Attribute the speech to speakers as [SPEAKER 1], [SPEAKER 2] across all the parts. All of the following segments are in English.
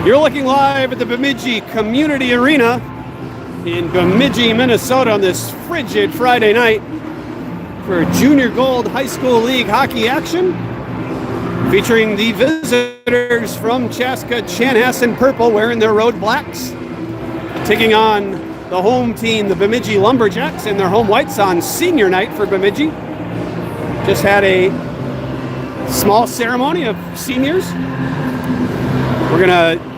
[SPEAKER 1] You're looking live at the Bemidji Community Arena in Bemidji, Minnesota on this frigid Friday night for Junior Gold High School League hockey action, featuring the visitors from Chaska Chanhassen Purple wearing their road blacks, taking on the home team, the Bemidji Lumberjacks, in their home whites on senior night for Bemidji. Just had a small ceremony of seniors. We're going to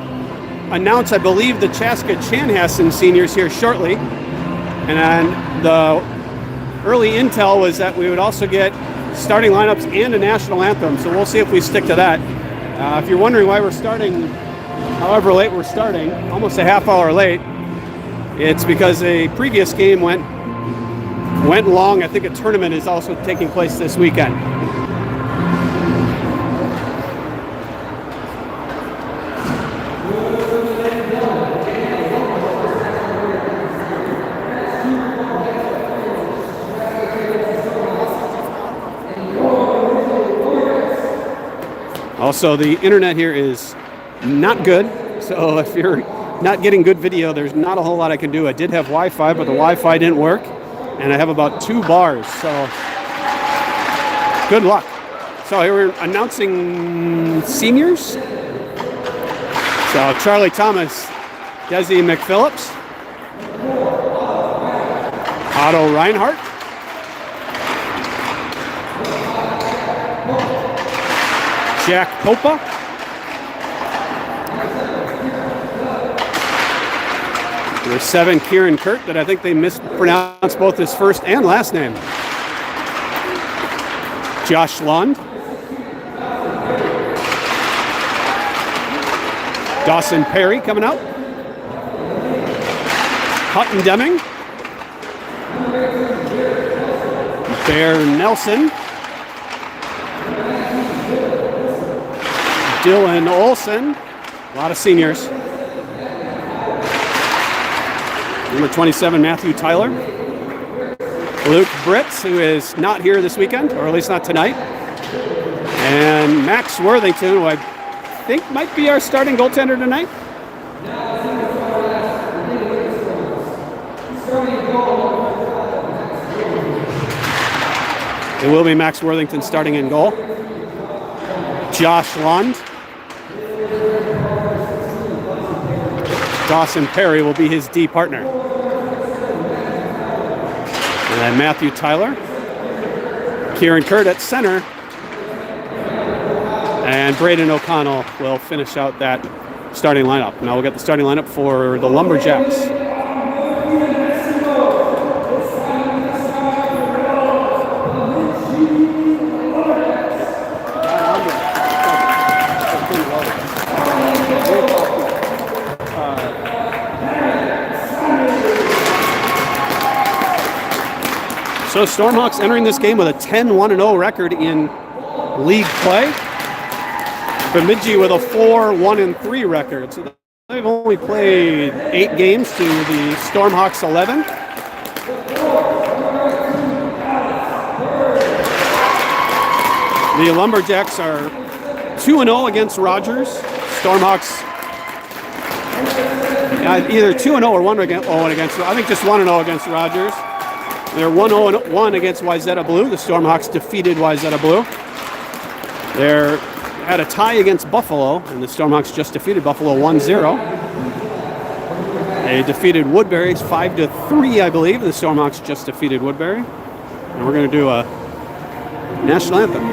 [SPEAKER 1] announce, I believe, the Chaska Chanhassen seniors here shortly. And then the early intel was that we would also get starting lineups and a national anthem. So we'll see if we stick to that. If you're wondering why we're starting however late we're starting, almost a half hour late, it's because a previous game went long. I think a tournament is also taking place this weekend. Also, the internet here is not good, so if you're not getting good video, there's not a whole lot I can do. I did have Wi-Fi, but the Wi-Fi didn't work, and I have about 2 bars, so good luck. So here we're announcing seniors. So Charlie Thomas, Desi McPhillips, Otto Reinhardt, Jack Popa, number 7, Kieran Kurt, that I think they mispronounced both his first and last name. Josh Lund, Dawson Perry coming out, Hutton Deming, Bear Nelson, Dylan Olson, a lot of seniors. Number 27, Matthew Tyler. Luke Britz, who is not here this weekend, or at least not tonight. And Max Worthington, who I think might be our starting goaltender tonight. It will be Max Worthington starting in goal. Josh Lund. Dawson Perry will be his D partner. And then Matthew Tyler. Kieran Kurt at center. And Braden O'Connell will finish out that starting lineup. Now we'll get the starting lineup for the Lumberjacks. So Stormhawks entering this game with a 10-1-0 record in league play. Bemidji with a 4-1-3 record. So they've only played 8 games to the Stormhawks 11. The Lumberjacks are 2-0 against Rogers. Stormhawks either 2-0 or 1-0 against, I think just 1-0 against Rogers. They're 1-0-1 against Wayzata Blue. The Stormhawks defeated Wayzata Blue. They're at a tie against Buffalo, and the Stormhawks just defeated Buffalo 1-0. They defeated Woodbury 5-3, I believe. The Stormhawks just defeated Woodbury. And we're going to do a national anthem.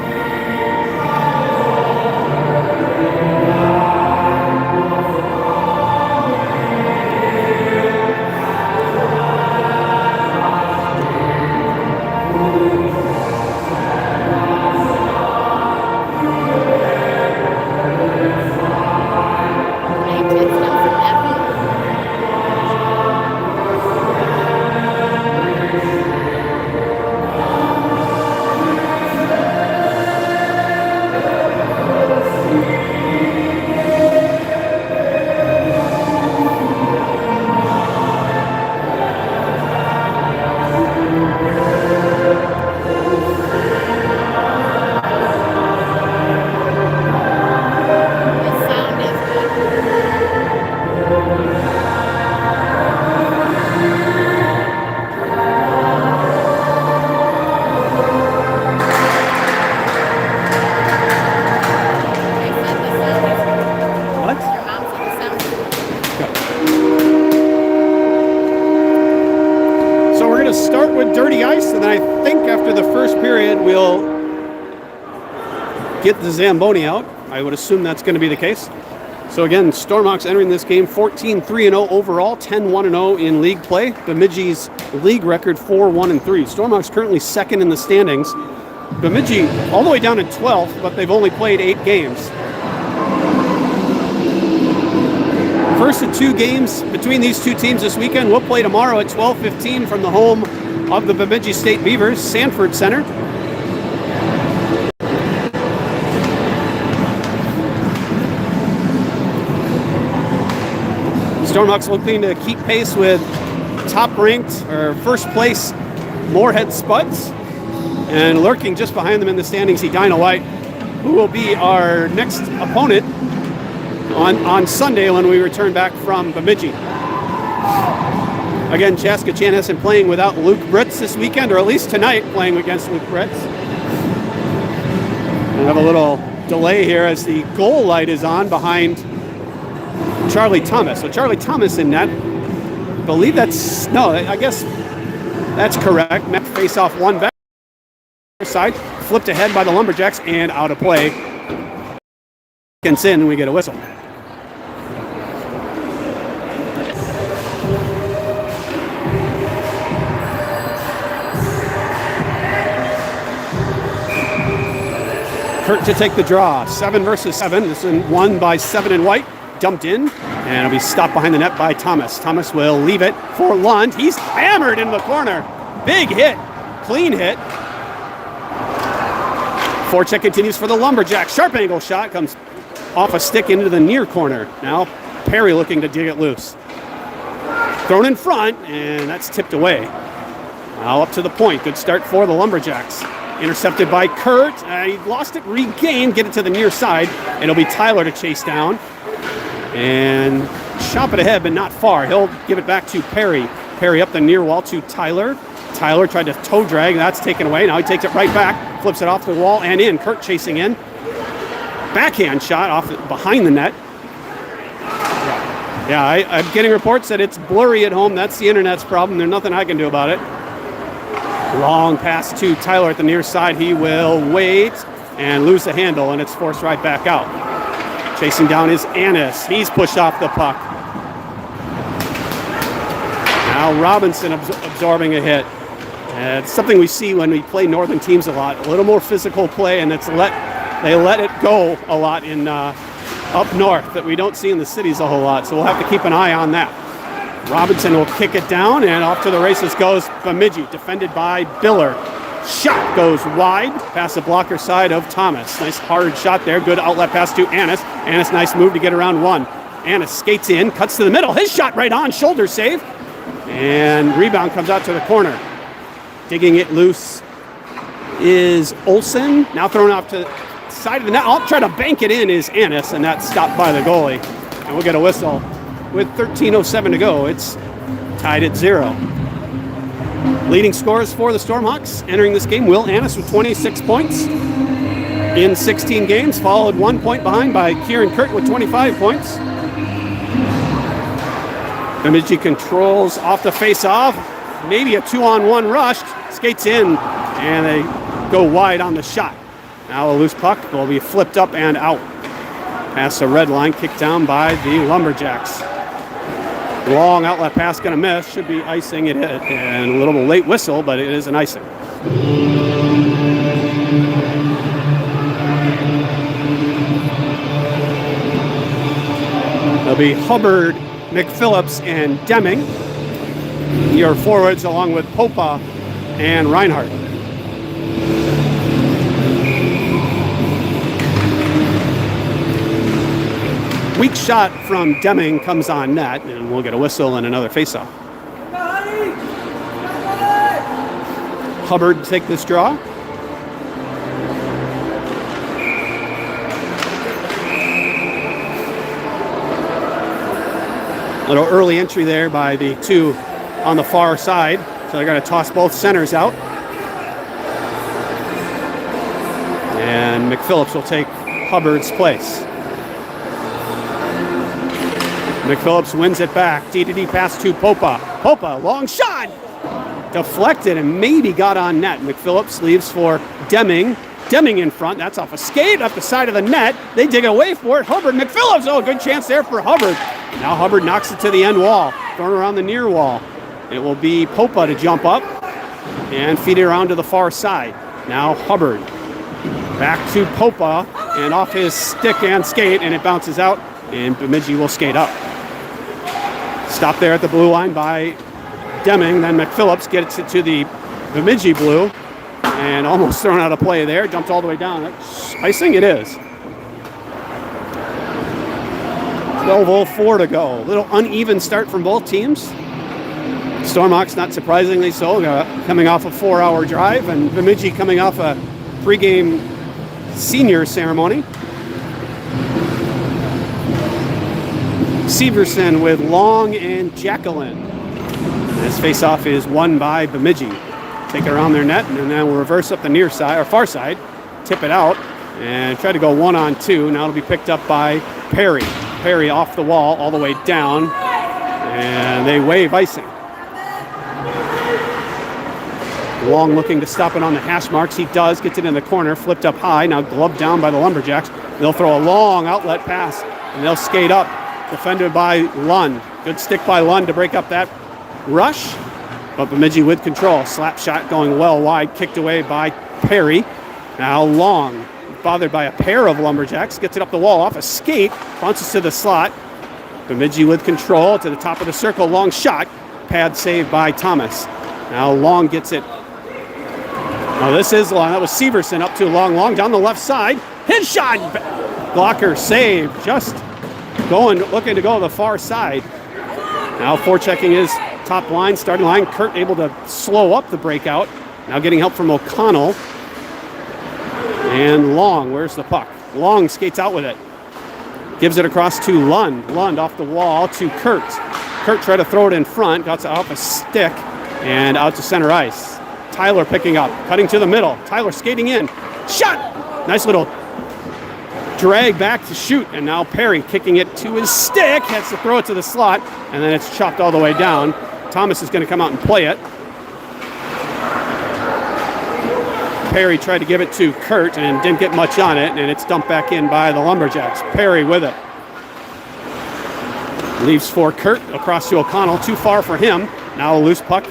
[SPEAKER 1] dirty ice, and then I think after the first period we'll get the Zamboni out. I would assume that's going to be the case. So again, Stormhawks entering this game 14-3-0 overall, 10-1-0 in league play. Bemidji's league record 4-1-3. Stormhawks currently second in the standings. Bemidji all the way down in 12th, but they've only played 8 games. First of 2 games between these two teams this weekend will play tomorrow at 12:15 from the home of the Bemidji State Beavers, Sanford Center. Stormhawks looking to keep pace with top-ranked or first-place Moorhead Spuds, and lurking just behind them in the standings, Edina White, who will be our next opponent on Sunday when we return back from Bemidji. Again, Chaska Chanhassen playing without Luke Britz this weekend, or at least tonight playing against Luke Britz. We have a little delay here as the goal light is on behind Charlie Thomas. So Charlie Thomas in net. I believe that's, no, I guess that's correct. Met face off one back side, flipped ahead by the Lumberjacks and out of play. Gets in and we get a whistle. Kurt to take the draw. 7 versus 7. This one won by 7 in white. Dumped in, and it'll be stopped behind the net by Thomas. Thomas will leave it for Lund. He's hammered in the corner. Big hit. Clean hit. Forecheck continues for the Lumberjacks. Sharp angle shot comes off a stick into the near corner. Now Perry looking to dig it loose. Thrown in front, and that's tipped away. Now up to the point. Good start for the Lumberjacks. Intercepted by Kurt. He lost it, regained, get it to the near side. It'll be Tyler to chase down. And chop it ahead, but not far. He'll give it back to Perry. Perry up the near wall to Tyler. Tyler tried to toe drag. That's taken away. Now he takes it right back. Flips it off the wall and in. Kurt chasing in. Backhand shot off behind the net. Yeah, I'm getting reports that it's blurry at home. That's the internet's problem. There's nothing I can do about it. Long pass to Tyler at the near side. He will wait and lose the handle, and it's forced right back out. Chasing down is Annis. He's pushed off the puck. Now Robinson absorbing a hit. It's something we see when we play northern teams a lot. A little more physical play, and they let it go a lot in up north that we don't see in the cities a whole lot. So we'll have to keep an eye on that. Robinson will kick it down, and off to the races goes Bemidji, defended by Biller. Shot goes wide past the blocker side of Thomas. Nice hard shot there. Good outlet pass to Annis. Annis, nice move to get around one. Annis skates in, cuts to the middle. His shot right on, shoulder save. And rebound comes out to the corner. Digging it loose is Olsen. Now thrown off to the side of the net. I'll try to bank it in is Annis, and that's stopped by the goalie. And we'll get a whistle with 13:07 to go. It's tied at 0. Leading scorers for the Stormhawks entering this game, Will Annis with 26 points in 16 games, followed 1 point behind by Kieran Kurt with 25 points. Bemidji controls off the face-off, maybe a 2-on-1 rush, skates in, and they go wide on the shot. Now a loose puck will be flipped up and out. Past the red line, kicked down by the Lumberjacks. Long outlet pass, gonna miss, should be icing it, and a little late whistle, but it is an icing. It'll be Hubbard, McPhillips, and Deming, your forwards, along with Popa and Reinhardt. Weak shot from Deming comes on net, and we'll get a whistle and another faceoff. Hubbard take this draw. Little early entry there by the two on the far side, so they're going to toss both centers out. And McPhillips will take Hubbard's place. McPhillips wins it back. D-to-D pass to Popa. Popa, long shot. deflected and maybe got on net. McPhillips leaves for Deming. Deming in front. That's off a skate up the side of the net. They dig away for it. Hubbard, McPhillips. Oh, good chance there for Hubbard. Now Hubbard knocks it to the end wall. Thrown around the near wall. It will be Popa to jump up and feed it around to the far side. Now Hubbard. Back to Popa and off his stick and skate, and it bounces out, and Bemidji will skate up. Stop there at the blue line by Deming. Then McPhillips gets it to the Bemidji blue. And almost thrown out of play there. Dumped all the way down. Icing it is. 12:04 to go. A little uneven start from both teams. Stormhawks, not surprisingly so, coming off a 4-hour drive. And Bemidji coming off a pregame senior ceremony. Severson with Long and Jacqueline. This face-off is won by Bemidji. Take it around their net, and then we'll reverse up the near side, or far side, tip it out, and try to go 1-on-2. Now it'll be picked up by Perry. Perry off the wall, all the way down, and they wave icing. Long looking to stop it on the hash marks. He does, gets it in the corner, flipped up high, now gloved down by the Lumberjacks. They'll throw a long outlet pass, and they'll skate up, defended by Lund. Good stick by Lund to break up that rush. But Bemidji with control. Slap shot going well wide. Kicked away by Perry. Now Long, bothered by a pair of Lumberjacks. Gets it up the wall off a skate. Bounces to the slot. Bemidji with control to the top of the circle. Long shot. Pad saved by Thomas. Now Long gets it. Now this is Long. That was Severson up to Long. Long down the left side. His shot. Blocker saved. Just looking to go to the far side. Now forechecking his top line, starting line. Kurt able to slow up the breakout. Now getting help from O'Connell. And Long, where's the puck? Long skates out with it. Gives it across to Lund. Lund off the wall to Kurt. Kurt tried to throw it in front. Got off a stick and out to center ice. Tyler picking up. Cutting to the middle. Tyler skating in. Shot! Nice little drag back to shoot. And now Perry kicking it to his stick. Has to throw it to the slot. And then it's chopped all the way down. Thomas is going to come out and play it. Perry tried to give it to Kurt and didn't get much on it, and it's dumped back in by the Lumberjacks. Perry with it. Leaves for Kurt across to O'Connell. Too far for him. Now a loose puck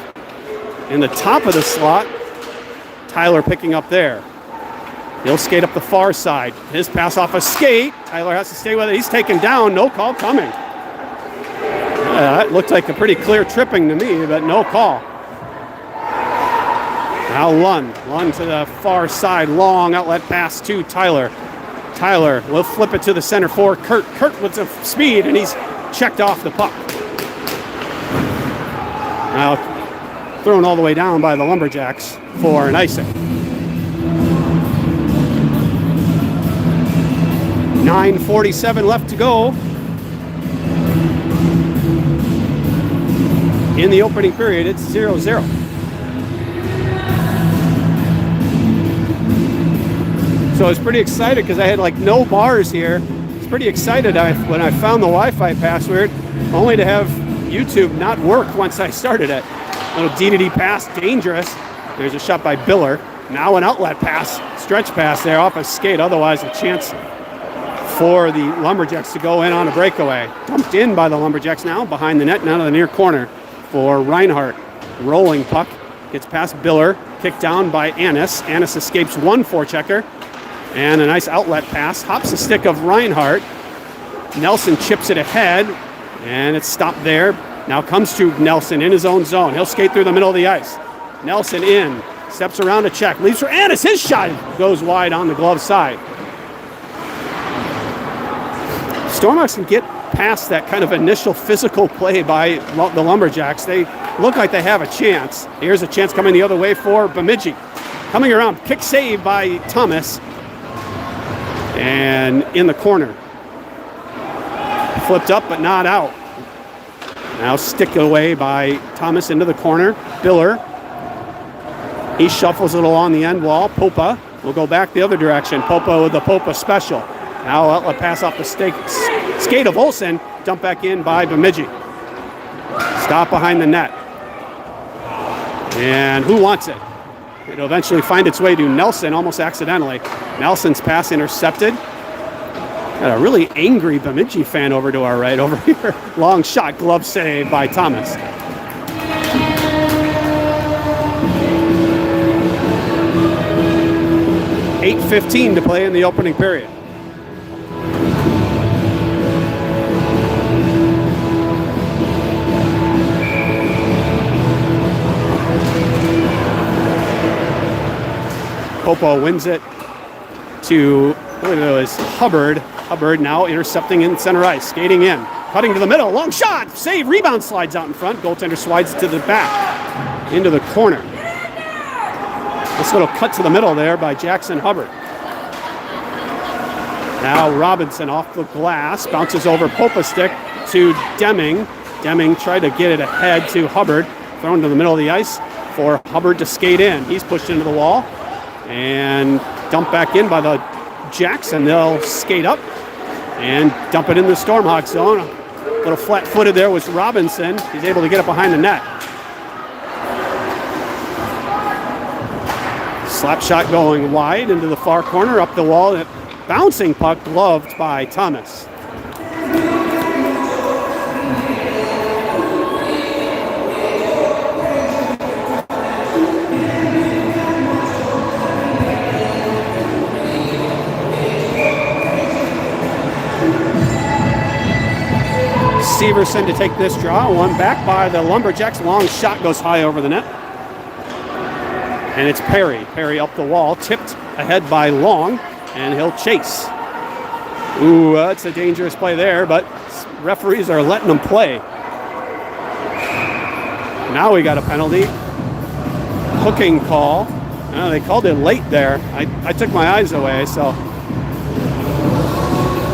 [SPEAKER 1] in the top of the slot. Tyler picking up there. He'll skate up the far side. His pass off a skate. Tyler has to stay with it. He's taken down. No call coming. That looked like a pretty clear tripping to me, but no call. Now Lund to the far side. Long outlet pass to Tyler. Tyler will flip it to the center for Kurt. Kurt with some speed, and he's checked off the puck. Now thrown all the way down by the Lumberjacks for an icing. 9:47 left to go in the opening period. It's 0-0. So I was pretty excited because I had like no bars here. I was pretty excited when I found the Wi-Fi password, only to have YouTube not work once I started it. Little D-to-D pass, dangerous. There's a shot by Biller. Now an outlet pass, stretch pass there off a skate. Otherwise a chance for the Lumberjacks to go in on a breakaway. Dumped in by the Lumberjacks now, behind the net and out of the near corner for Reinhardt. Rolling puck, gets past Biller, kicked down by Annis. Annis escapes one forechecker, and a nice outlet pass. Hops the stick of Reinhardt. Nelson chips it ahead, and it's stopped there. Now comes to Nelson in his own zone. He'll skate through the middle of the ice. Nelson in, steps around to check, leaves for Annis. His shot goes wide on the glove side. Stormhawks can get past that kind of initial physical play by the Lumberjacks. They look like they have a chance. Here's a chance coming the other way for Bemidji. Coming around, kick save by Thomas. And in the corner. Flipped up but not out. Now stick away by Thomas into the corner. Biller. He shuffles it along the end wall. Popa will go back the other direction. Popa with the Popa special. Now outlet pass off the skate of Olsen. Dump back in by Bemidji. Stop behind the net. And who wants it? It'll eventually find its way to Nelson, almost accidentally. Nelson's pass intercepted. Got a really angry Bemidji fan over to our right over here. Long shot, glove save by Thomas. .8:15 to play in the opening period. Popo wins it to, I believe it was Hubbard. Hubbard now intercepting in center ice, skating in, cutting to the middle, long shot, save, rebound, slides out in front. Goaltender slides to the back, into the corner. This little cut to the middle there by Jackson Hubbard. Now Robinson off the glass, bounces over Popa's stick to Deming. Deming tried to get it ahead to Hubbard, thrown to the middle of the ice for Hubbard to skate in. He's pushed into the wall and dumped back in by the Jackson. They'll skate up and dump it in the Stormhawk zone. A little flat-footed there was Robinson. He's able to get it behind the net. Slap shot going wide into the far corner, up the wall. Bouncing puck gloved by Thomas. Severson to take this draw. One back by the Lumberjacks. Long shot goes high over the net. And it's Perry. Perry up the wall, tipped ahead by Long, and he'll chase. Ooh, that's a dangerous play there, but referees are letting them play. Now we got a penalty. Hooking call. They called it late there. I took my eyes away, so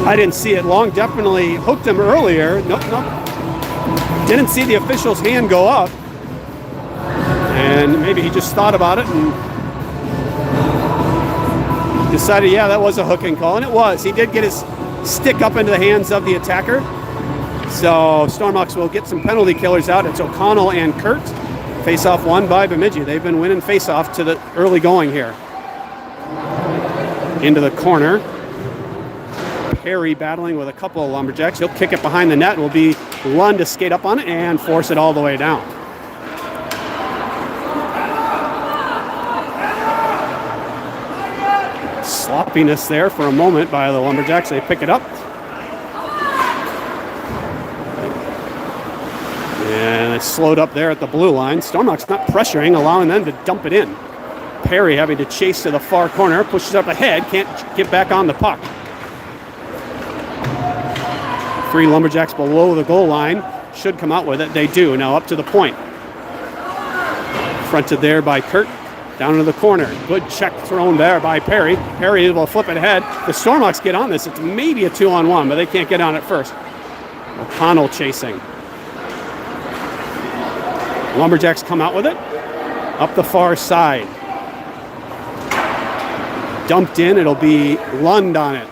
[SPEAKER 1] I didn't see it. Long definitely hooked him earlier. Nope. Didn't see the official's hand go up. And maybe he just thought about it and decided, yeah, that was a hooking call. And it was. He did get his stick up into the hands of the attacker. So Stormhawks will get some penalty killers out. It's O'Connell and Kurt. Face-off won by Bemidji. They've been winning face-off to the early going here. Into the corner. Perry battling with a couple of Lumberjacks. He'll kick it behind the net. It will be Lund to skate up on it and force it all the way down. Sloppiness there for a moment by the Lumberjacks. They pick it up. And it's slowed up there at the blue line. Stormhawks not pressuring, allowing them to dump it in. Perry having to chase to the far corner, pushes up ahead, can't get back on the puck. 3 Lumberjacks below the goal line. Should come out with it. They do. Now up to the point. Fronted there by Kurt. Down into the corner. Good check thrown there by Perry. Perry able to flip it ahead. The Stormhawks get on this. It's maybe a 2-on-1, but they can't get on it first. O'Connell chasing. Lumberjacks come out with it. Up the far side. Dumped in. It'll be Lund on it.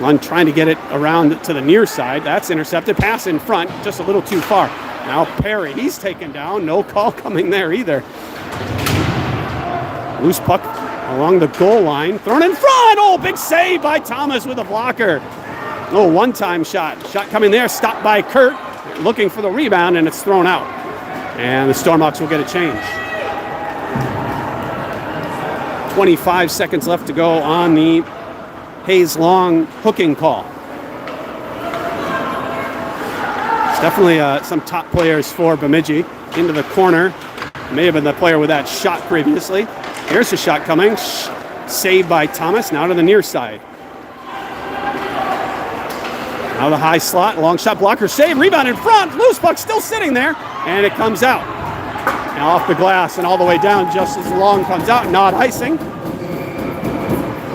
[SPEAKER 1] Lund trying to get it around to the near side. That's intercepted. Pass in front. Just a little too far. Now Perry. He's taken down. No call coming there either. Loose puck along the goal line. Thrown in front. Oh, big save by Thomas with a blocker. Oh, one-time shot. Shot coming there. Stopped by Kurt. Looking for the rebound, and it's thrown out. And the Stormhawks will get a change. 25 seconds left to go on the Hayes Long hooking call. It's definitely some top players for Bemidji. Into the corner. May have been the player with that shot previously. Here's the shot coming. Saved by Thomas. Now to the near side. Now the high slot. Long shot, blocker, save, rebound in front. Loose puck still sitting there. And it comes out. Now off the glass and all the way down just as Long comes out. Not icing.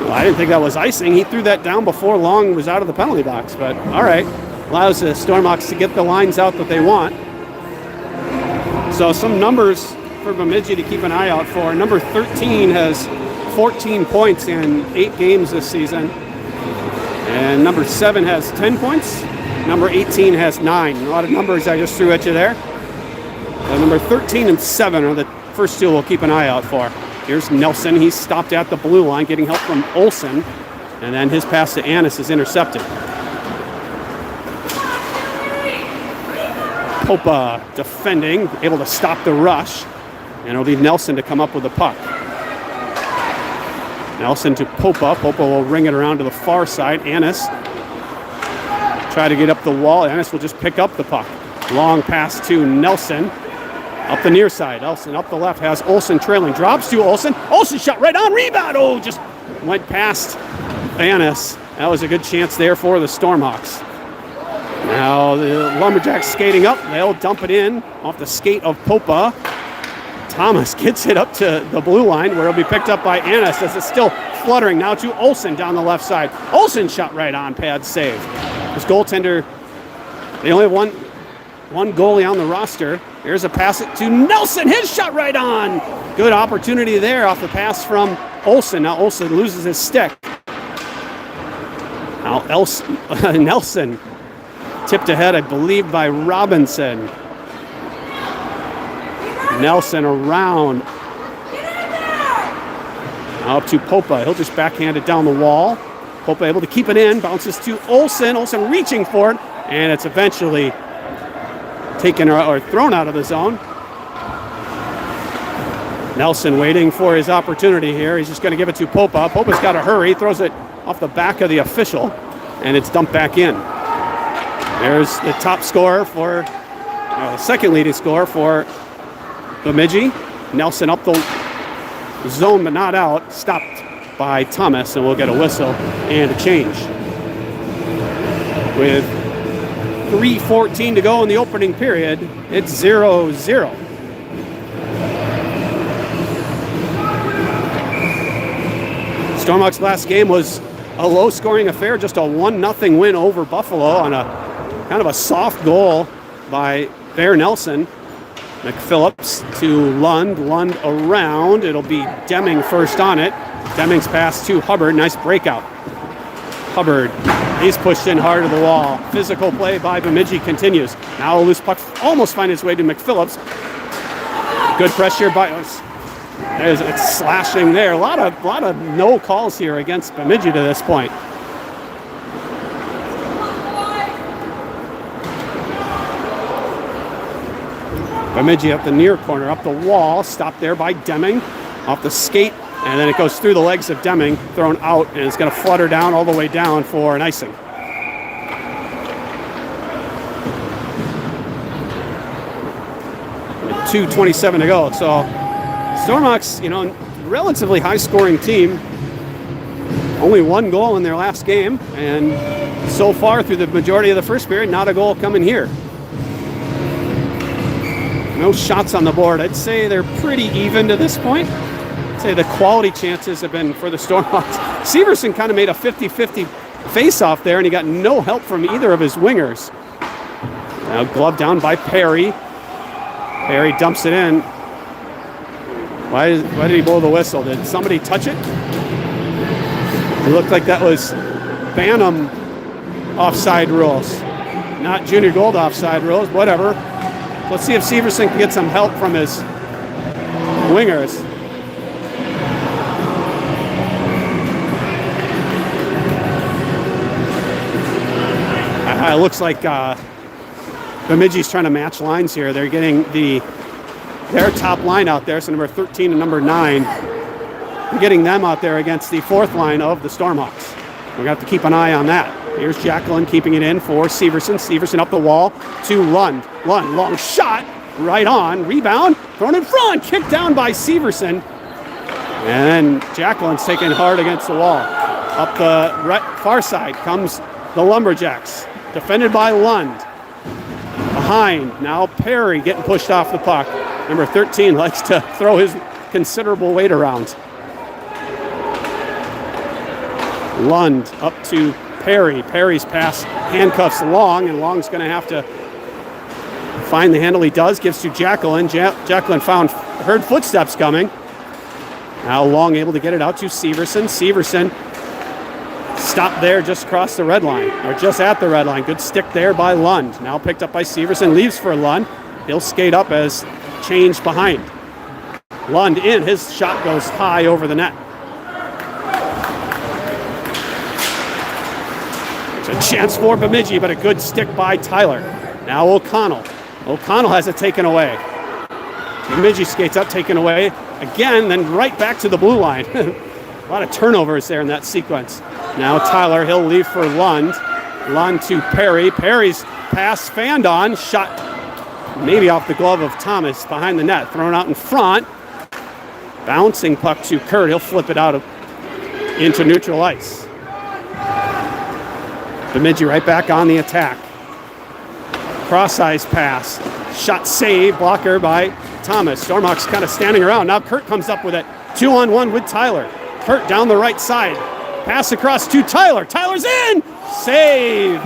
[SPEAKER 1] Well, I didn't think that was icing. He threw that down before Long was out of the penalty box. But all right. Allows the Stormhawks to get the lines out that they want. So some numbers for Bemidji to keep an eye out for. Number 13 has 14 points in 8 games this season. And number 7 has 10 points. Number 18 has 9. A lot of numbers I just threw at you there. Number 13 and 7 are the first two we'll keep an eye out for. Here's Nelson. He's stopped at the blue line, getting help from Olsen. And then his pass to Annis is intercepted. Popa defending, able to stop the rush. And it'll be Nelson to come up with the puck. Nelson to Popa. Popa will ring it around to the far side. Annis try to get up the wall. Annis will just pick up the puck. Long pass to Nelson. Up the near side. Nelson up the left has Olsen trailing. Drops to Olsen. Olsen shot right on. Rebound. Oh, just went past Annis. That was a good chance there for the Stormhawks. Now the Lumberjacks skating up. They'll dump it in off the skate of Popa. Thomas gets it up to the blue line where it'll be picked up by Annis as it's still fluttering. Now to Olsen down the left side. Olsen shot right on. Pad save. This goaltender, they only have one goalie on the roster. Here's a pass to Nelson. His shot right on. Good opportunity there off the pass from Olsen. Now Olsen loses his stick. Now Nelson tipped ahead, I believe, by Robinson. Nelson around. Now up to Popa. He'll just backhand it down the wall. Popa able to keep it in. Bounces to Olsen. Olsen reaching for it. And it's eventually taken or thrown out of the zone. Nelson waiting for his opportunity here. He's just going to give it to Popa. Popa's got to hurry. Throws it off the back of the official. And it's dumped back in. There's the top scorer for, the second leading scorer for Bemidji. Nelson up the zone but not out. Stopped by Thomas, and we'll get a whistle and a change. With 3:14 to go in the opening period, it's 0-0. Stormhawks' last game was a low-scoring affair, just a 1-0 win over Buffalo on a kind of a soft goal by Bear Nelson. McPhillips to Lund. Lund around. It'll be Deming first on it. Deming's pass to Hubbard. Nice breakout. Hubbard, he's pushed in hard to the wall. Physical play by Bemidji continues. Now a loose puck almost finds its way to McPhillips. Good pressure by us. It's slashing there. A lot of no calls here against Bemidji to this point. Bemidji up the near corner, up the wall, stopped there by Deming, off the skate, and then it goes through the legs of Deming, thrown out, and it's going to flutter down all the way down for an icing. With 2:27 to go. So Stormhawks, relatively high-scoring team. Only one goal in their last game, and so far through the majority of the first period, not a goal coming here. No shots on the board. I'd say they're pretty even to this point. I'd say the quality chances have been for the Stormhawks. Severson kind of made a 50-50 face-off there, and he got no help from either of his wingers. Now gloved down by Perry. Perry dumps it in. Why did he blow the whistle? Did somebody touch it? It looked like that was Bantam offside rules, not Junior Gold offside rules, whatever. Let's see if Severson can get some help from his wingers. It looks like Bemidji's trying to match lines here. They're getting their top line out there, so number 13 and number 9. Getting them out there against the fourth line of the Stormhawks. We're going to have to keep an eye on that. Here's Jacqueline keeping it in for Severson. Severson up the wall to Lund. Lund, long shot, right on. Rebound, thrown in front, kicked down by Severson. And then Jacqueline's taken hard against the wall. Up the far side comes the Lumberjacks. Defended by Lund. Behind, now Perry getting pushed off the puck. Number 13 likes to throw his considerable weight around. Lund up to Perry. Perry's pass handcuffs Long, and Long's going to have to find the handle. He does. Gives to Jacqueline. Jacqueline heard footsteps coming. Now Long able to get it out to Severson. Severson stopped there just across the red line, or just at the red line. Good stick there by Lund. Now picked up by Severson. Leaves for Lund. He'll skate up as change behind. Lund in. His shot goes high over the net. It's a chance for Bemidji, but a good stick by Tyler. Now O'Connell. O'Connell has it taken away. Bemidji skates up, taken away again, then right back to the blue line. A lot of turnovers there in that sequence. Now Tyler, he'll leave for Lund. Lund to Perry. Perry's pass fanned on. Shot maybe off the glove of Thomas behind the net. Thrown out in front. Bouncing puck to Kurt. He'll flip it out into neutral ice. Bemidji right back on the attack. Cross-ice pass. Shot save. Blocker by Thomas. Stormock's kind of standing around. Now Kurt comes up with it. 2-on-1 with Tyler. Kurt down the right side. Pass across to Tyler. Tyler's in! Save!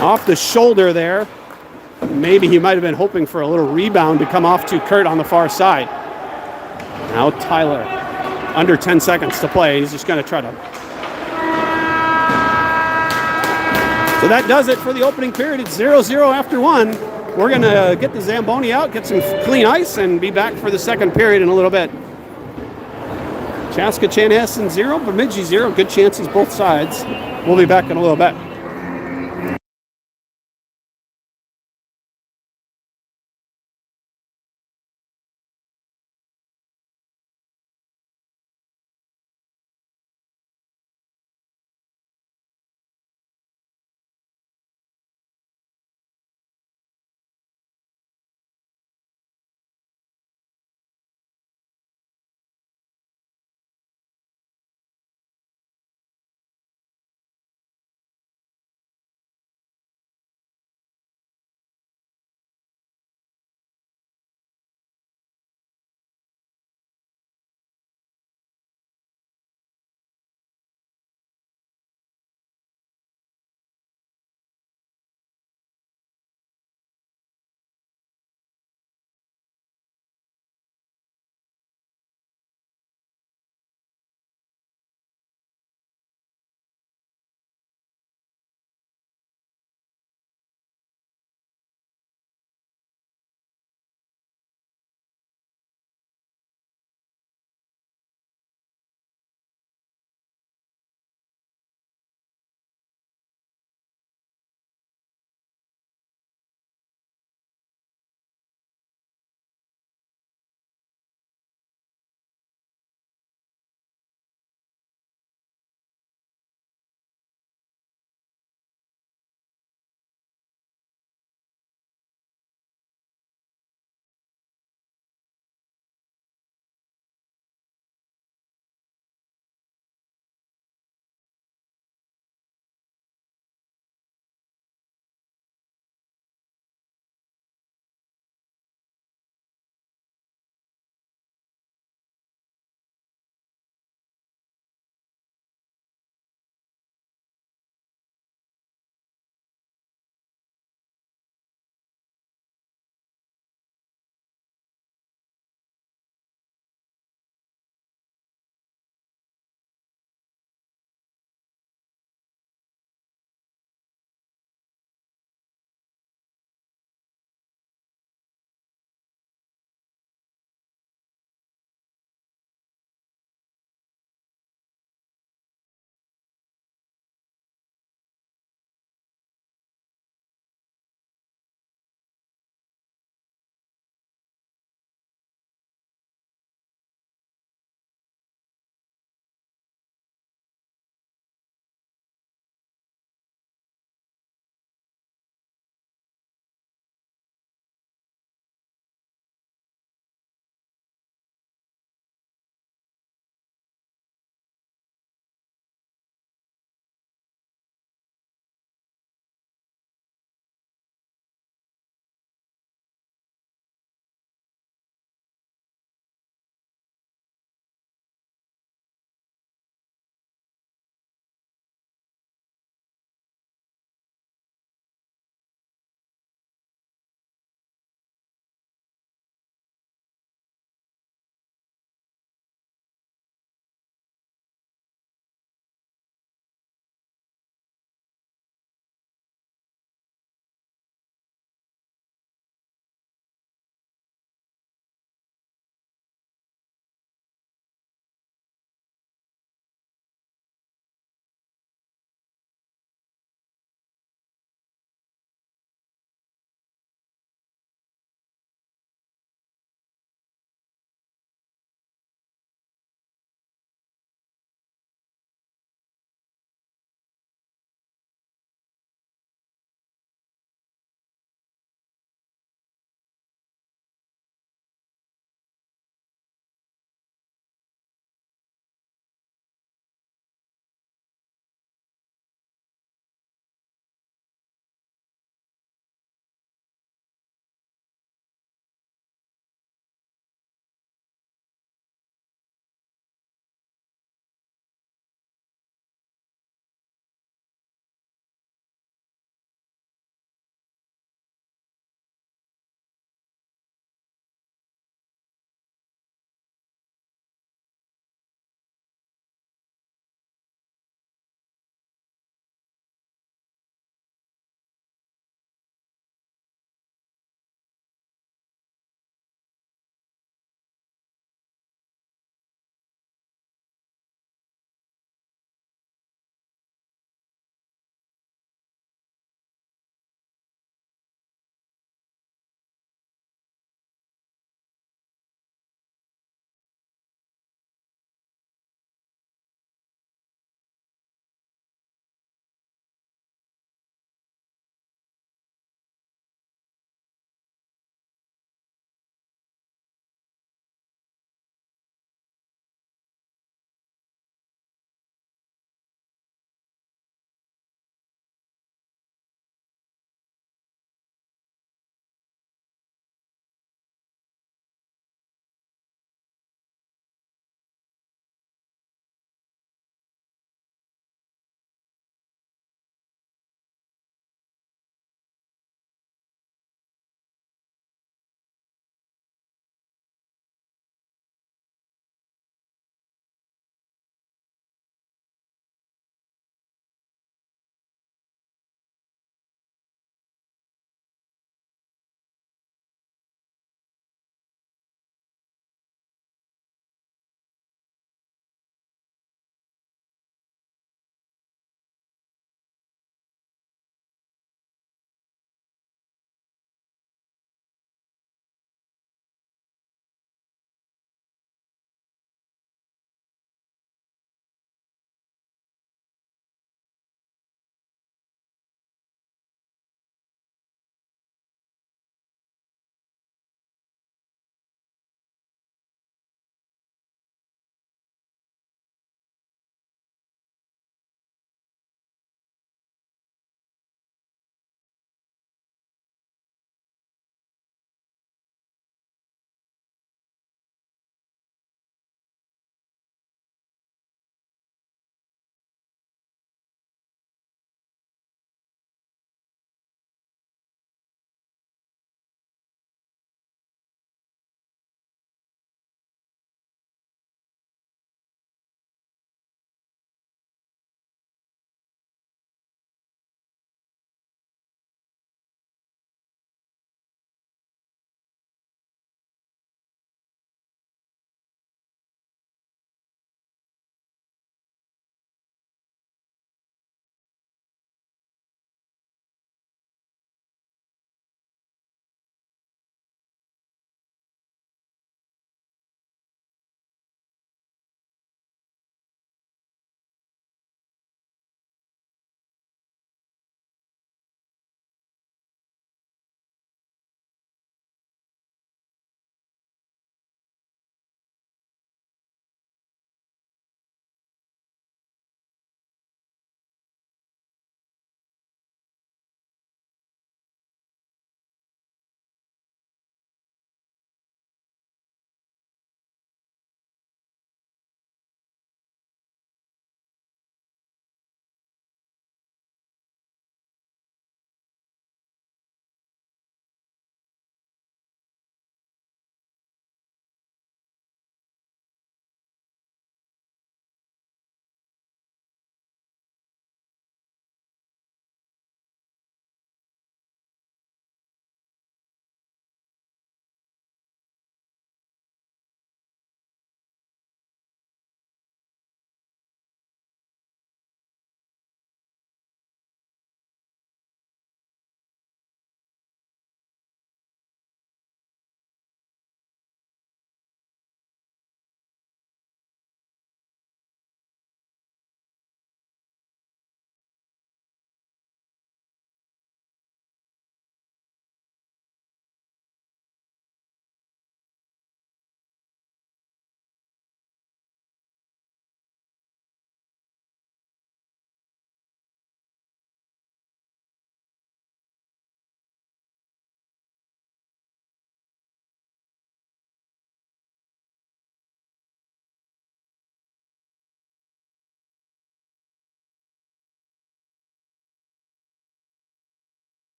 [SPEAKER 1] Off the shoulder there. Maybe he might have been hoping for a little rebound to come off to Kurt on the far side. Now Tyler. Under 10 seconds to play. He's just going to try to... So that does it for the opening period. It's 0-0 after 1. We're going to get the Zamboni out, get some clean ice, and be back for the second period in a little bit. Chaska Chanhassen 0, Bemidji 0. Good chances both sides. We'll be back in a little bit.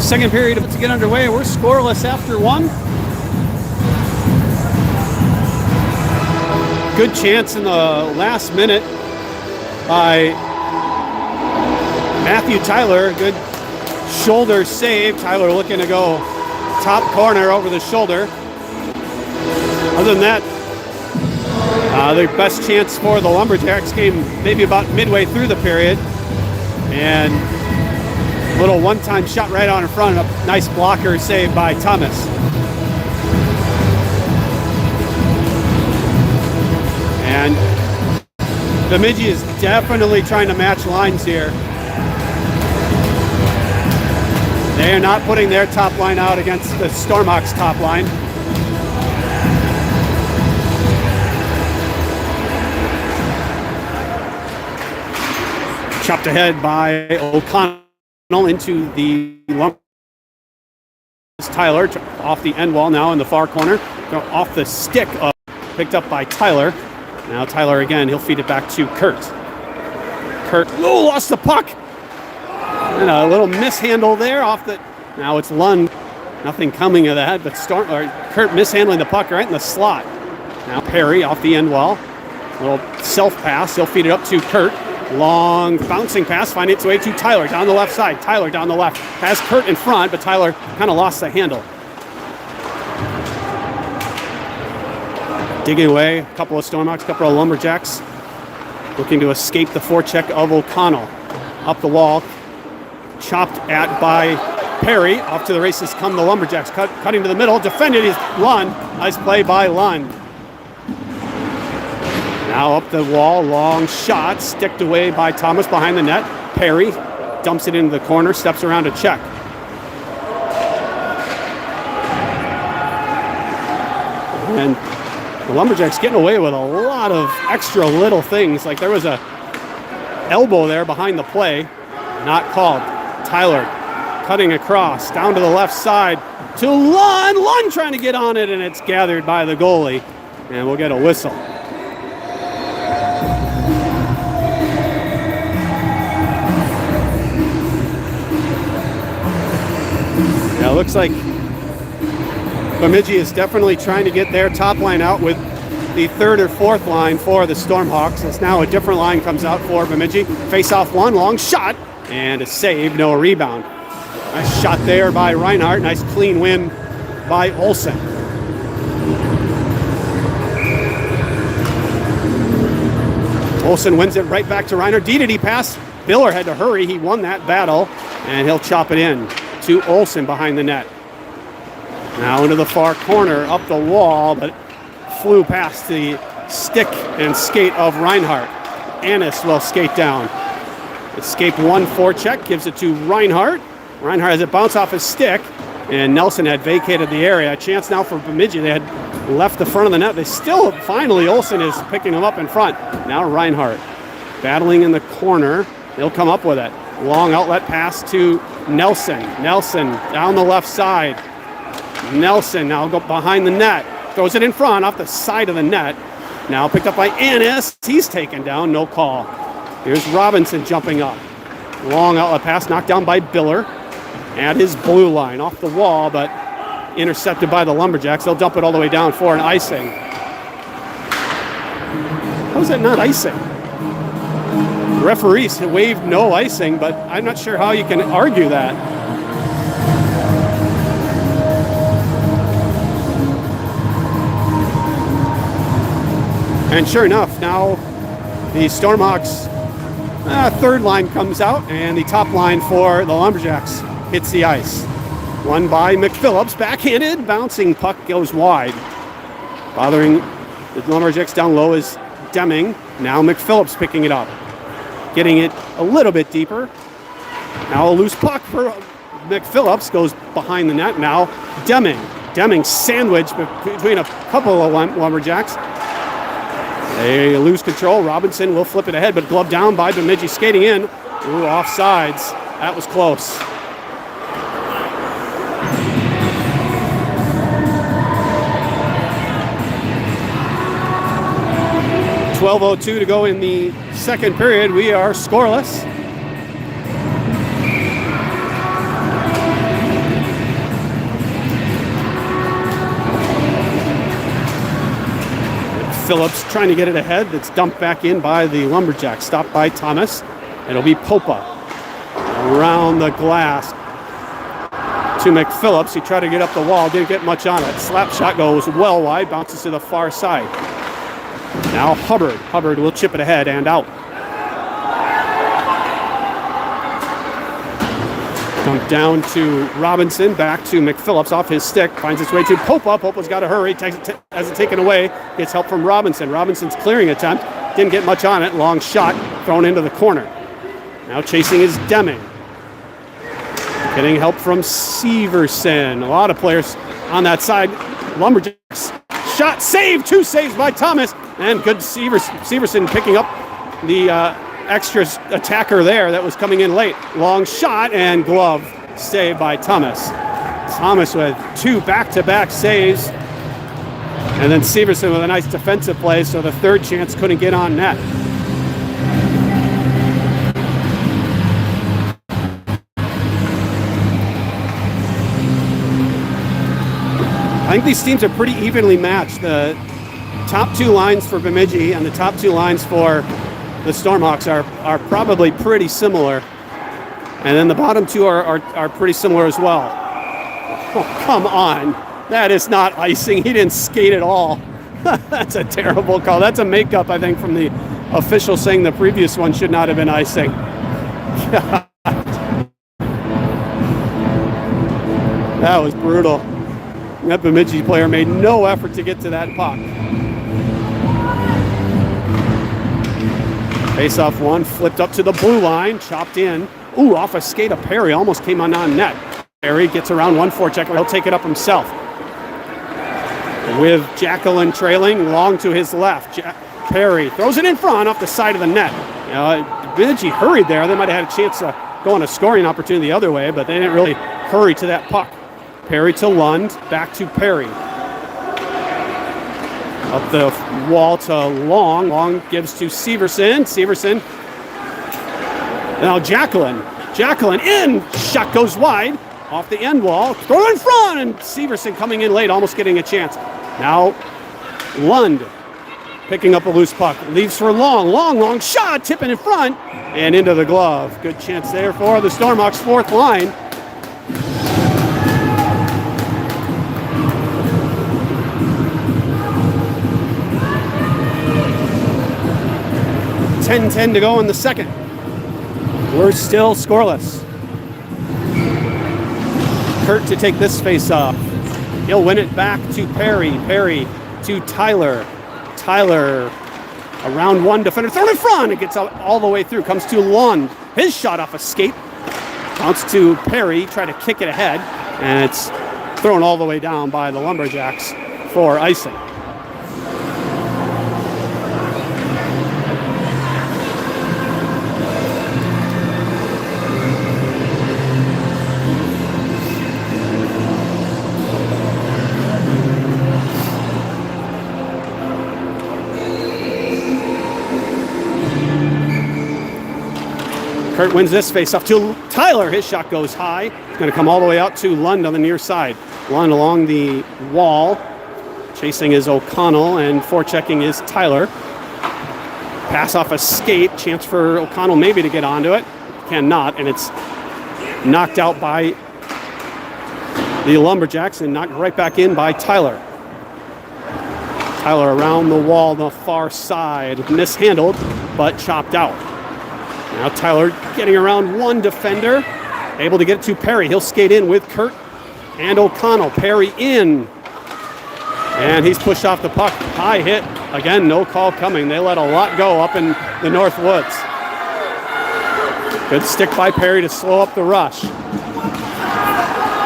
[SPEAKER 1] Second period to get underway. We're scoreless after one. Good chance in the last minute by Matthew Tyler. Good shoulder save. Tyler looking to go top corner over the shoulder. Other than that, the best chance for the Lumberjacks came maybe about midway through the period. And a little one-time shot right on in front. A nice blocker save by Thomas. And Bemidji is definitely trying to match lines here. They are not putting their top line out against the Stormhawks' top line. Chopped ahead by O'Connell into the lump. Tyler off the end wall now in the far corner. Off the stick of, picked up by Tyler. Now Tyler again, he'll feed it back to Kurt. Kurt, lost the puck. And a little mishandle there off the, now it's Lund. Nothing coming of that, but Kurt mishandling the puck right in the slot. Now Perry off the end wall. A little self-pass, he'll feed it up to Kurt. Long bouncing pass, finding its way to Tyler down the left side. Tyler down the left, has Kurt in front, but Tyler kind of lost the handle. Digging away, a couple of Stormhawks, a couple of Lumberjacks looking to escape the forecheck of O'Connell. Up the wall, chopped at by Perry. Off to the races come the Lumberjacks. Cutting to the middle, defended is Lund. Nice play by Lund. Now up the wall, long shot, sticked away by Thomas behind the net. Perry dumps it into the corner, steps around to check. And the Lumberjacks getting away with a lot of extra little things. Like there was a elbow there behind the play, not called. Tyler cutting across, down to the left side to Lund. Lund trying to get on it, and it's gathered by the goalie. And we'll get a whistle. Yeah, it looks like Bemidji is definitely trying to get their top line out with the third or fourth line for the Stormhawks. It's now a different line comes out for Bemidji. Face off one, long shot, and a save, no rebound. Nice shot there by Reinhardt. Nice clean win by Olsen. Olsen wins it right back to Reinhardt. D pass. Biller had to hurry. He won that battle, and he'll chop it in to Olsen behind the net. Now into the far corner, up the wall, but flew past the stick and skate of Reinhardt. Annis will skate down. Escape one forecheck, gives it to Reinhardt. Reinhardt has it bounce off his stick, and Nelson had vacated the area. A chance now for Bemidji. They had left the front of the net. They still, finally, Olsen is picking them up in front. Now Reinhardt battling in the corner. He'll come up with it. Long outlet pass to Nelson. Nelson down the left side. Nelson now go behind the net. Throws it in front off the side of the net. Now picked up by Annis. He's taken down, no call. Here's Robinson jumping up. Long outlet pass knocked down by Biller at his blue line off the wall, but intercepted by the Lumberjacks. They'll dump it all the way down for an icing. How is that not icing? The referees waved no icing, but I'm not sure how you can argue that. And sure enough, now the Stormhawks third line comes out, and the top line for the Lumberjacks hits the ice. Won by McPhillips, backhanded, bouncing puck goes wide. Bothering the Lumberjacks down low is Deming. Now McPhillips picking it up. Getting it a little bit deeper. Now a loose puck for McPhillips, goes behind the net. Now Deming. Deming sandwiched between a couple of Lumberjacks. They lose control. Robinson will flip it ahead, but gloved down by Bemidji skating in. Ooh, offsides. That was close. .12:02 to go in the second period. We are scoreless. Phillips trying to get it ahead. That's dumped back in by the Lumberjacks. Stopped by Thomas. It'll be Popa around the glass to McPhillips. He tried to get up the wall, didn't get much on it. Slap shot goes well wide, bounces to the far side. Now Hubbard. Hubbard will chip it ahead and out. Dumped down to Robinson, back to McPhillips off his stick, finds its way to Popa. Popa's got to hurry, has it taken away, gets help from Robinson. Robinson's clearing attempt, didn't get much on it, long shot thrown into the corner. Now chasing is Deming. Getting help from Severson. A lot of players on that side. Lumberjacks shot, save, 2 saves by Thomas, and good Severson picking up the extra attacker there that was coming in late. Long shot and glove saved by Thomas. Thomas with 2 back-to-back saves, and then Severson with a nice defensive play, so the third chance couldn't get on net. I think these teams are pretty evenly matched. The top 2 lines for Bemidji and the top 2 lines for the Stormhawks are probably pretty similar. And then the bottom 2 are pretty similar as well. Oh, come on. That is not icing. He didn't skate at all. That's a terrible call. That's a makeup, I think, from the official saying the previous one should not have been icing. God. That was brutal. That Bemidji player made no effort to get to that puck. Face-off one, flipped up to the blue line, chopped in. Ooh, off a skate of Perry, almost came on net. Perry gets around 1-4 check, he'll take it up himself. With Jacqueline trailing, long to his left. Perry throws it in front off the side of the net. Bemidji hurried there. They might have had a chance to go on a scoring opportunity the other way, but they didn't really hurry to that puck. Perry to Lund, back to Perry. Up the wall to Long. Long gives to Severson. Severson. Now Jacqueline. Jacqueline in. Shot goes wide. Off the end wall. Throw in front. And Severson coming in late, almost getting a chance. Now Lund picking up a loose puck. Leaves for Long. Long shot. Tipping in front. And into the glove. Good chance there for the Stormhawks' 4th line. .10 to go in the second. We're still scoreless. Kurt to take this face off. He'll win it back to Perry. Perry to Tyler. Tyler around 1 defender. Thrown in front. It gets out all the way through. Comes to Lund. His shot off a skate. Bounce to Perry. Try to kick it ahead. And it's thrown all the way down by the Lumberjacks for icing. Kurt wins this face-off to Tyler. His shot goes high. It's going to come all the way out to Lund on the near side. Lund along the wall. Chasing is O'Connell, and forechecking is Tyler. Pass off a skate. Chance for O'Connell maybe to get onto it. Cannot, and it's knocked out by the Lumberjacks and knocked right back in by Tyler. Tyler around the wall on the far side. Mishandled, but chopped out. Now Tyler getting around 1 defender, able to get it to Perry. He'll skate in with Kurt and O'Connell. Perry in, and he's pushed off the puck. High hit. Again, no call coming. They let a lot go up in the North Woods. Good stick by Perry to slow up the rush.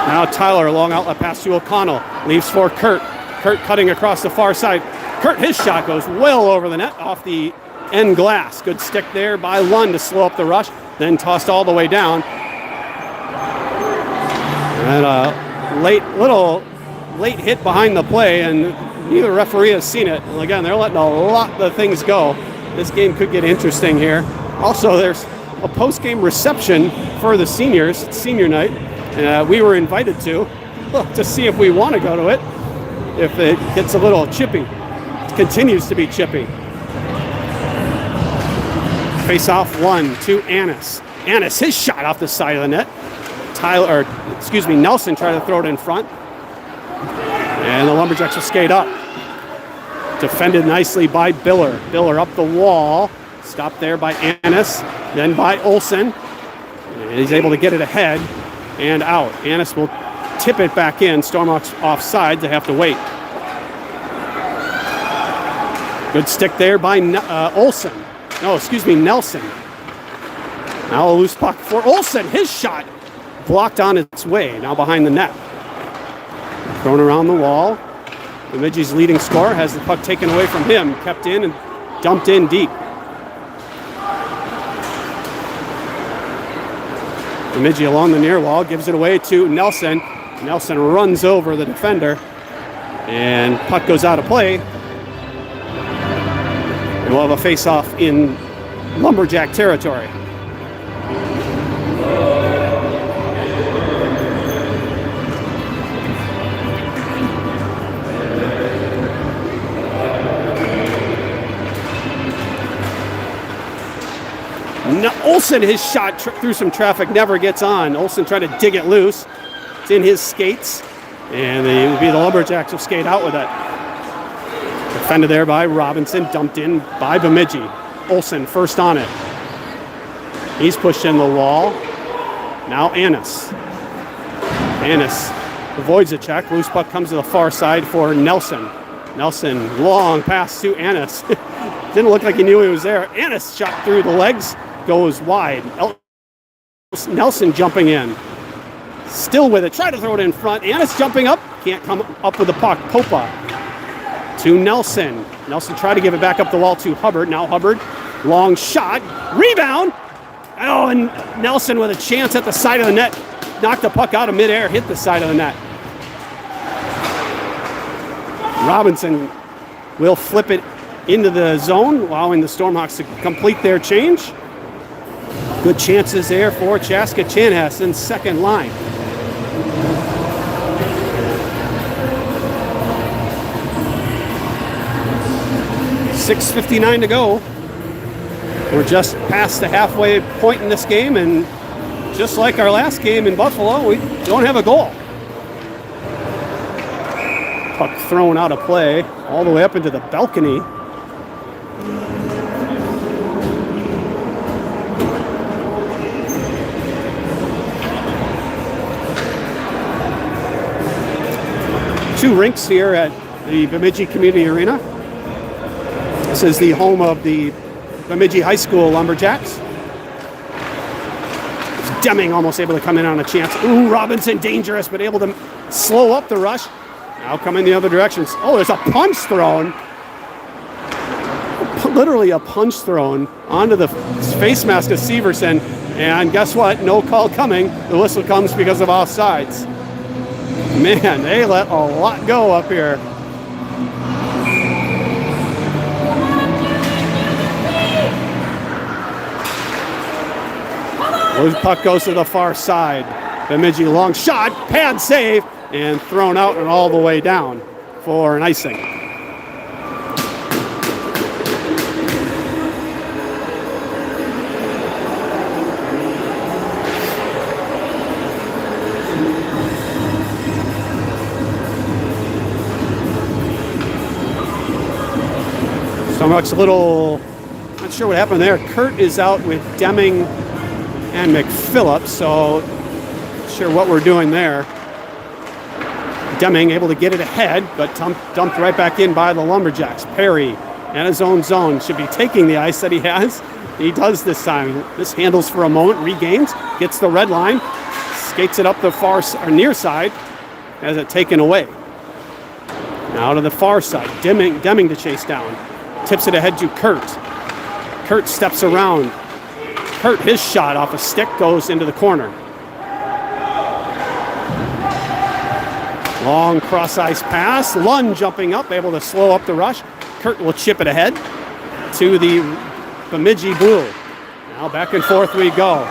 [SPEAKER 1] Now Tyler, a long outlet pass to O'Connell. Leaves for Kurt. Kurt cutting across the far side. Kurt, his shot goes well over the net off the end glass. Good stick there by Lund to slow up the rush, then tossed all the way down. And a late hit behind the play, and neither referee has seen it. And again, they're letting a lot of things go. This game could get interesting here. Also, there's a post-game reception for the seniors. It's senior night. We were invited to see if we want to go to it, if it gets a little chippy. continues to be chippy. Face off 1 to Annis. Annis, his shot off the side of the net. Nelson tried to throw it in front. And the Lumberjacks will skate up. Defended nicely by Biller. Biller up the wall. Stopped there by Annis. Then by Olsen. And he's able to get it ahead and out. Annis will tip it back in. Stormhawks offside. They have to wait. Good stick there by Nelson. Now a loose puck for Olsen. His shot blocked on its way. Now behind the net. Thrown around the wall. Bemidji's leading scorer has the puck taken away from him. Kept in and dumped in deep. Bemidji along the near wall gives it away to Nelson. Nelson runs over the defender. And puck goes out of play. And we'll have a face-off in Lumberjack territory. Olsen, his shot through some traffic never gets on. Olsen tried to dig it loose. It's in his skates. And it will be the Lumberjacks will skate out with it. Defended there by Robinson, dumped in by Bemidji. Olsen first on it. He's pushed in the wall. Now Annis. Annis avoids a check. Loose puck comes to the far side for Nelson. Nelson, long pass to Annis. Didn't look like he knew he was there. Annis shot through the legs, goes wide. Nelson jumping in. Still with it, try to throw it in front. Annis jumping up, can't come up with the puck. Popa to Nelson. Nelson tried to give it back up the wall to Hubbard. Now Hubbard, long shot, rebound. Oh, and Nelson with a chance at the side of the net. Knocked the puck out of midair, hit the side of the net. Robinson will flip it into the zone, allowing the Stormhawks to complete their change. Good chances there for Chaska Chanhassen, second line. .6:59 to go. We're just past the halfway point in this game, and just like our last game in Buffalo, we don't have a goal. Puck thrown out of play all the way up into the balcony. Two rinks here at the Bemidji Community Arena. This is the home of the Bemidji High School Lumberjacks. Deming almost able to come in on a chance. Ooh, Robinson dangerous, but able to slow up the rush. Now coming the other direction. Oh, there's a punch thrown. Literally a punch thrown onto the face mask of Severson. And guess what? No call coming. The whistle comes because of offsides. Man, they let a lot go up here. The puck goes to the far side. Bemidji long shot, pad save, and thrown out and all the way down for an icing. So much little, not sure what happened there. Kurt is out with Deming and McPhillip, so not sure what we're doing there. Deming able to get it ahead, but dumped right back in by the Lumberjacks. Perry in his own zone should be taking the ice that he has. He does this time. This handles for a moment, regains, gets the red line, skates it up the far or near side, has it taken away. Now to the far side, Deming to chase down. Tips it ahead to Kurt. Kurt steps around. Kurt, his shot off a stick goes into the corner. Long cross-ice pass. Lund jumping up, able to slow up the rush. Kurt will chip it ahead to the Bemidji Blue. Now back and forth we go.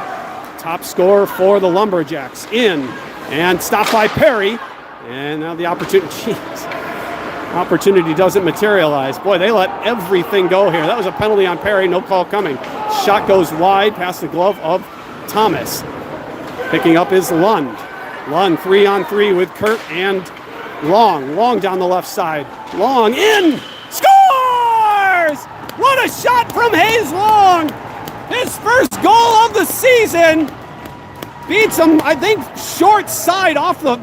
[SPEAKER 1] Top scorer for the Lumberjacks. In and stopped by Perry. And now the opportunity. Jeez. Opportunity doesn't materialize. Boy, they let everything go here. That was a penalty on Perry, no call coming. Shot goes wide past the glove of Thomas. Picking up is Lund. Lund 3-on-3 with Kurt and Long. Long down the left side. Long in! Scores! What a shot from Hayes Long! His first goal of the season. Beats him, I think, short side off the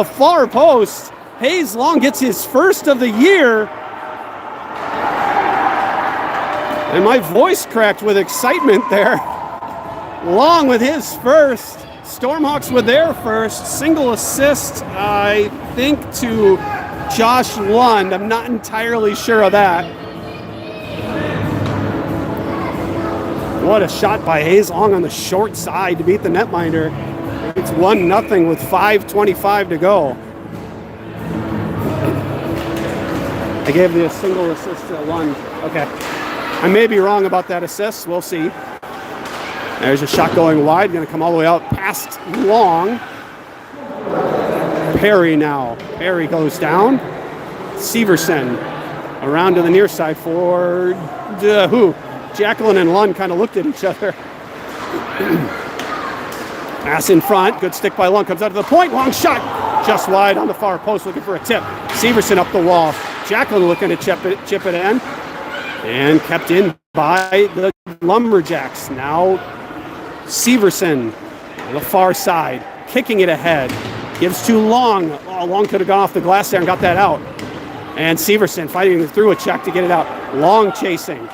[SPEAKER 1] far post. Hayes Long gets his first of the year. And my voice cracked with excitement there. Long with his first. Stormhawks with their first. Single assist, I think, to Josh Lund. I'm not entirely sure of that. What a shot by Hayes Long on the short side to beat the netminder. It's 1-0 with 5:25 to go. I gave the single assist to Lund. Okay. I may be wrong about that assist. We'll see. There's a shot going wide. Going to come all the way out past Long. Perry now. Perry goes down. Severson around to the near side for who? Jacqueline and Lund kind of looked at each other. Pass in front. Good stick by Lund. Comes out to the point. Long shot. Just wide on the far post looking for a tip. Severson up the wall. Jacqueline looking to chip it in. And kept in by the Lumberjacks. Now Severson on the far side. Kicking it ahead. Gives to Long. Oh, Long could have gone off the glass there and got that out. And Severson fighting through a check to get it out. Long chasing.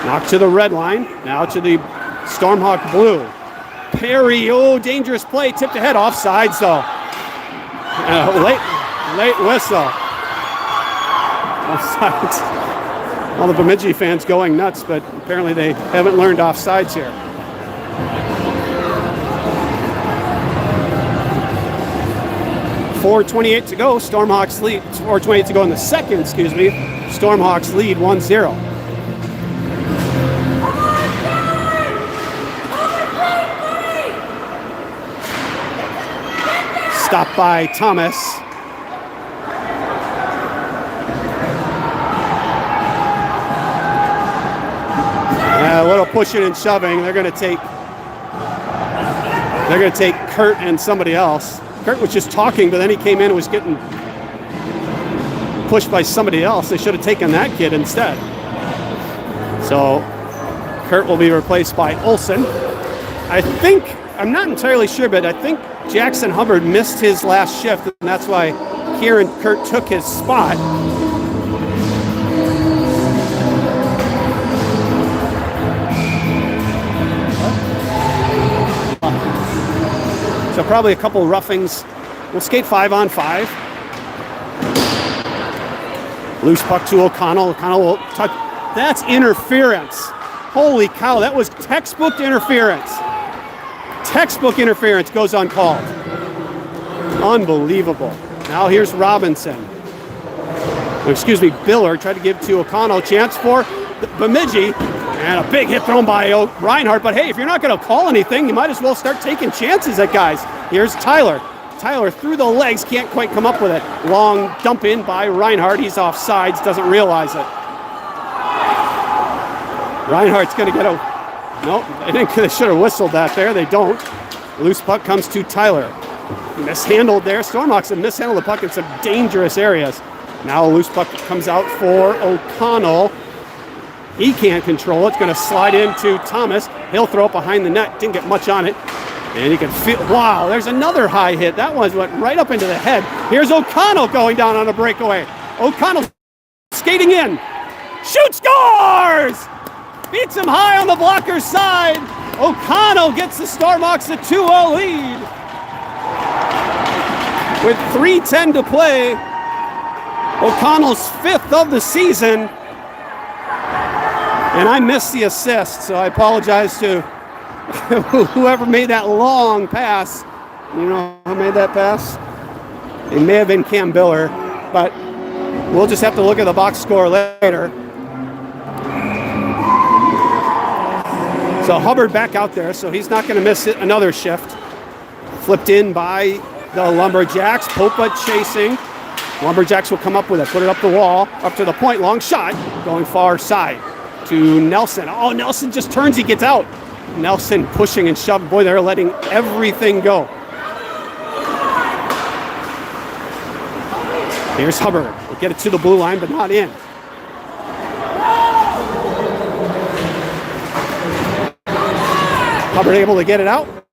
[SPEAKER 1] Knocked to the red line. Now to the Stormhawk blue. Perry, oh, dangerous play. Tipped ahead. Offsides, though. Late whistle. Offsides. All the Bemidji fans going nuts, but apparently they haven't learned offsides here. .428 to go. Stormhawks lead. 4:28 to go in the second, excuse me. Stormhawks lead 1-0. Stopped by Thomas. A little pushing and shoving. They're going to take Kurt and somebody else. Kurt was just talking, but then he came in and was getting pushed by somebody else. They should have taken that kid instead. So Kurt will be replaced by Olson. I'm not entirely sure, but I think Jackson Hubbard missed his last shift, and that's why Kieran Kurt took his spot. So probably a couple roughings. We'll skate 5-on-5. Loose puck to O'Connell. O'Connell will touch. That's interference. Holy cow, that was textbook interference. Textbook interference goes uncalled. Unbelievable. Now here's Robinson. Biller tried to give to O'Connell. Chance for Bemidji. And a big hit thrown by Reinhardt. But hey, if you're not going to call anything, you might as well start taking chances at guys. Here's Tyler. Tyler through the legs, can't quite come up with it. Long dump in by Reinhardt. He's off sides, doesn't realize it. Reinhardt's going to get a... Nope, I think they should have whistled that there. They don't. Loose puck comes to Tyler. Mishandled there. Stormhawks have mishandled the puck in some dangerous areas. Now a loose puck comes out for O'Connell. He can't control it. It's going to slide into Thomas. He'll throw it behind the net. Didn't get much on it. And you can feel, wow, there's another high hit. That one went right up into the head. Here's O'Connell going down on a breakaway. O'Connell skating in. Shoot, scores! Beats him high on the blocker's side. O'Connell gets the Stormhawks a 2-0 lead. With 3:10 to play. O'Connell's fifth of the season. And I missed the assist, so I apologize to whoever made that long pass. You know who made that pass? It may have been Cam Biller, but we'll just have to look at the box score later. So Hubbard back out there, so he's not going to miss another shift. Flipped in by the Lumberjacks. Popa chasing. Lumberjacks will come up with it, put it up the wall, up to the point, long shot, going far side to Nelson. Oh, Nelson just turns, he gets out. Nelson pushing and shoving. Boy, they're letting everything go. Here's Hubbard. We'll get it to the blue line, but not in. Hubbard able to get it out.